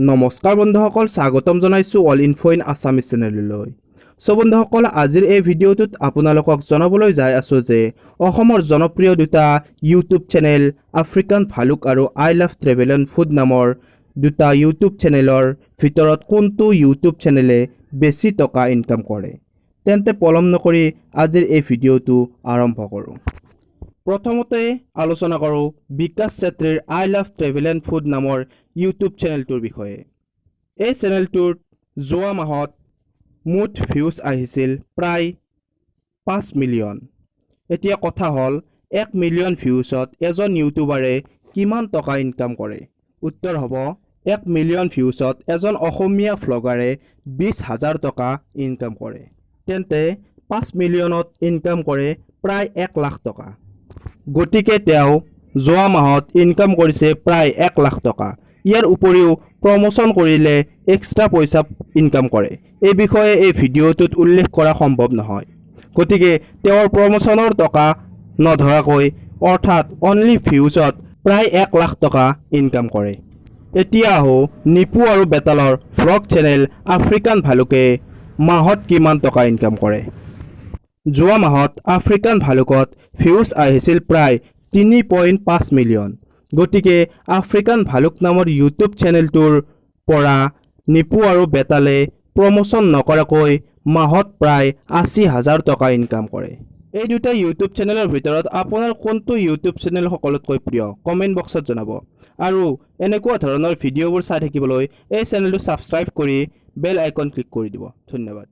নমস্কাৰ বন্ধুসকল, স্বাগতম জনাইছোঁ অল ইনফো ইন আছামিজ চেনেললৈ। বন্ধুসকল, আজিৰ এই ভিডিঅ'টোত আপোনালোকক জনাবলৈ যাই আছোঁ যে অসমৰ জনপ্ৰিয় দুটা ইউটিউব চেনেল আফ্ৰিকান ভালুক আৰু আই লাভ ট্ৰেভেল এণ্ড ফুড নামৰ দুটা ইউটিউব চেনেলৰ ভিতৰত কোনটো ইউটিউব চেনেলে বেছি টকা ইনকাম কৰে। তেন্তে পলম নকৰি আজিৰ এই ভিডিঅ'টো আৰম্ভ কৰোঁ। প্ৰথমতে আলোচনা কৰোঁ বিকাশ চেত্ৰীৰ I love travel and food নামৰ ইউটিউব চেনেলটোৰ বিষয়ে। এই চেনেলটোত যোৱা মাহত মুঠ ভিউজ আহিছিল প্ৰায় 5 মিলিয়ন। এতিয়া কথা হ'ল 1 মিলিয়ন ভিউজত এজন ইউটিউবাৰে কিমান টকা ইনকাম কৰে? উত্তৰ হ'ব 1 মিলিয়ন ভিউজত এজন অসমীয়া ভ্লগাৰে 20,000 টকা ইনকাম কৰে। তেন্তে 5 মিলিয়নত ইনকাম কৰে প্ৰায় 1 লাখ টকা। গতিকে তেওঁ যোৱা মাহত ইনকাম কৰিছে প্ৰায় 1 লাখ টকা। ইয়াৰ উপৰিও প্ৰমোশ্যন কৰিলে এক্সট্ৰা পইচা ইনকাম কৰে। এই বিষয়ে এই ভিডিঅ'টোত উল্লেখ কৰা সম্ভৱ নহয়। গতিকে তেওঁৰ প্ৰমোশ্যনৰ টকা নধৰাকৈ অৰ্থাৎ অনলি ভিউজত প্ৰায় 1 লাখ টকা ইনকাম কৰে। এতিয়া আহোঁ নিপু আৰু বেতালৰ ভ্লগ চেনেল আফ্ৰিকান ভালুকে মাহত কিমান টকা ইনকাম কৰে। যোৱা মাহত আফ্ৰিকান ভালুকত ভিউজ আহিছিল প্ৰায় 3.5 মিলিয়ন। গতিকে আফ্ৰিকান ভালুক নামৰ ইউটিউব চেনেলটোৰ পৰা নিপু আৰু বেতালে প্ৰমোশ্যন নকৰাকৈ মাহত প্ৰায় 80,000 টকা ইনকাম কৰে। এই দুটা ইউটিউব চেনেলৰ ভিতৰত আপোনাৰ কোনটো ইউটিউব চেনেল সকলোতকৈ প্ৰিয়? কমেণ্ট বক্সত জনাব। আৰু এনেকুৱা ধৰণৰ ভিডিঅ'বোৰ চাই থাকিবলৈ এই চেনেলটো ছাবস্ক্ৰাইব কৰি বেল আইকন ক্লিক কৰি দিব। ধন্যবাদ।